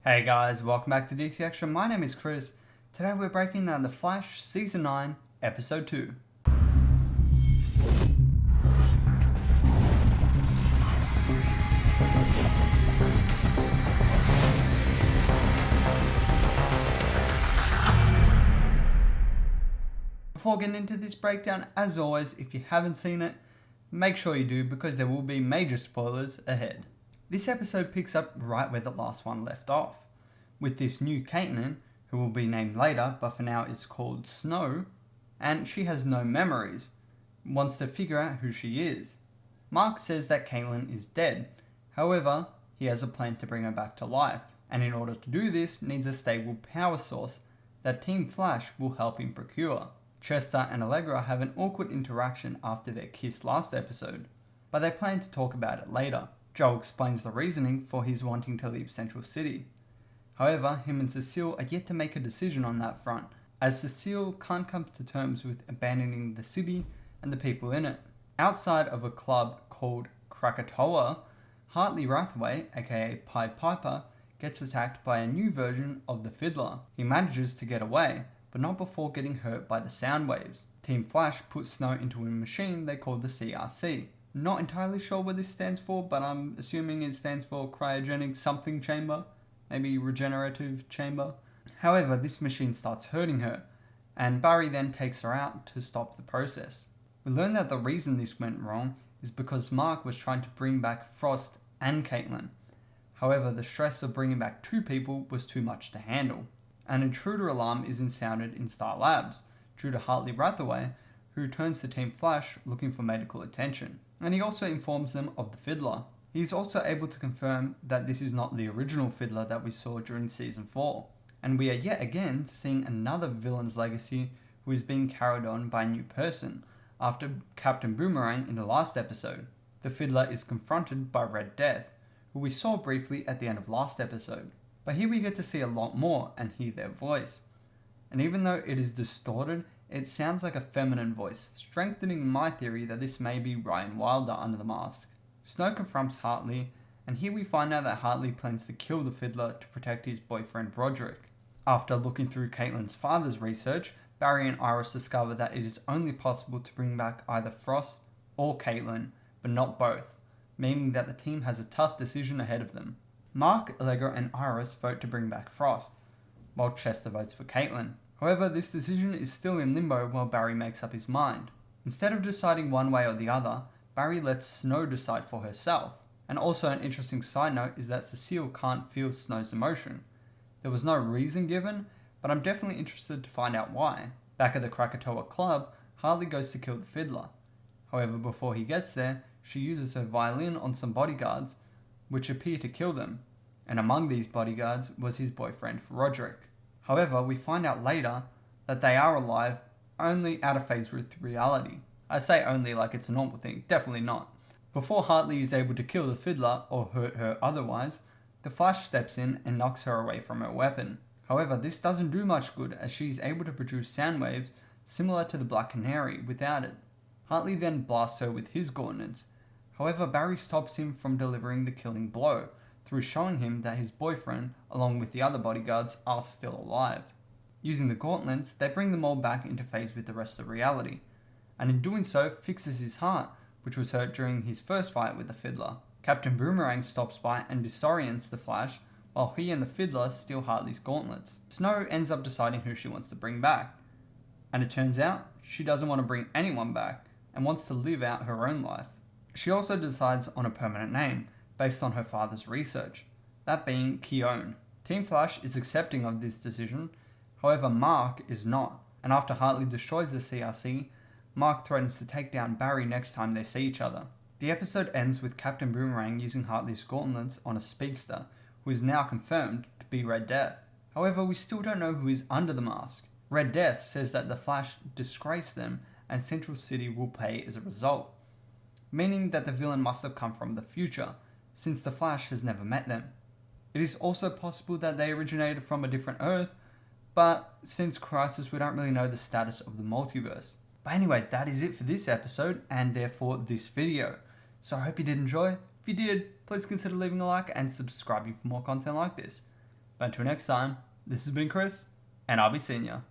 Hey guys, welcome back to DC Extra. My name is Chris. Today we're breaking down The Flash Season 9, Episode 2. Before getting into this breakdown, as always, if you haven't seen it, make sure you do because there will be major spoilers ahead. This episode picks up right where the last one left off, with this new Caitlin, who will be named later, but for now is called Snow, and she has no memories, wants to figure out who she is. Mark says that Caitlin is dead, however, he has a plan to bring her back to life, and in order to do this, needs a stable power source that Team Flash will help him procure. Chester and Allegra have an awkward interaction after their kiss last episode, but they plan to talk about it later. Joel explains the reasoning for his wanting to leave Central City. However, him and Cecile are yet to make a decision on that front, as Cecile can't come to terms with abandoning the city and the people in it. Outside of a club called Krakatoa, Hartley Rathaway, aka Pied Piper, gets attacked by a new version of the Fiddler. He manages to get away, but not before getting hurt by the sound waves. Team Flash puts Snow into a machine they call the CRC. Not entirely sure what this stands for, but I'm assuming it stands for cryogenic something chamber, maybe regenerative chamber. However, this machine starts hurting her, and Barry then takes her out to stop the process. We learn that the reason this went wrong is because Mark was trying to bring back Frost and Caitlin. However, the stress of bringing back two people was too much to handle. An intruder alarm isn't sounded in Star Labs, due to Hartley Rathaway, who turns to Team Flash looking for medical attention. And he also informs them of the Fiddler. He is also able to confirm that this is not the original Fiddler that we saw during Season 4. And we are yet again seeing another villain's legacy who is being carried on by a new person, after Captain Boomerang in the last episode. The Fiddler is confronted by Red Death, who we saw briefly at the end of last episode. But here we get to see a lot more and hear their voice. And even though it is distorted, it sounds like a feminine voice, strengthening my theory that this may be Ryan Wilder under the mask. Snow confronts Hartley, and here we find out that Hartley plans to kill the Fiddler to protect his boyfriend Roderick. After looking through Caitlin's father's research, Barry and Iris discover that it is only possible to bring back either Frost or Caitlin, but not both, meaning that the team has a tough decision ahead of them. Mark, Allegra, and Iris vote to bring back Frost, while Chester votes for Caitlin. However, this decision is still in limbo while Barry makes up his mind. Instead of deciding one way or the other, Barry lets Snow decide for herself. And also an interesting side note is that Cecile can't feel Snow's emotion. There was no reason given, but I'm definitely interested to find out why. Back at the Krakatoa Club, Hartley goes to kill the Fiddler. However, before he gets there, she uses her violin on some bodyguards, which appear to kill them. And among these bodyguards was his boyfriend Roderick. However, we find out later that they are alive, only out of phase with reality. I say only like it's a normal thing, definitely not. Before Hartley is able to kill the Fiddler or hurt her otherwise, the Flash steps in and knocks her away from her weapon. However, this doesn't do much good as she is able to produce sound waves similar to the Black Canary without it. Hartley then blasts her with his gauntlets. However, Barry stops him from delivering the killing blow, through showing him that his boyfriend, along with the other bodyguards, are still alive. Using the gauntlets, they bring them all back into phase with the rest of reality, and in doing so, fixes his heart, which was hurt during his first fight with the Fiddler. Captain Boomerang stops by and disorients the Flash, while he and the Fiddler steal Hartley's gauntlets. Snow ends up deciding who she wants to bring back, and it turns out she doesn't want to bring anyone back, and wants to live out her own life. She also decides on a permanent name, based on her father's research, that being Keone. Team Flash is accepting of this decision, however Mark is not, and after Hartley destroys the CRC, Mark threatens to take down Barry next time they see each other. The episode ends with Captain Boomerang using Hartley's gauntlets on a speedster, who is now confirmed to be Red Death. However, we still don't know who is under the mask. Red Death says that the Flash disgraced them and Central City will pay as a result, meaning that the villain must have come from the future, since the Flash has never met them. It is also possible that they originated from a different Earth, but since Crisis we don't really know the status of the multiverse. But anyway, that is it for this episode, and therefore this video. So I hope you did enjoy. If you did, please consider leaving a like and subscribing for more content like this. But until next time, this has been Chris, and I'll be seeing ya.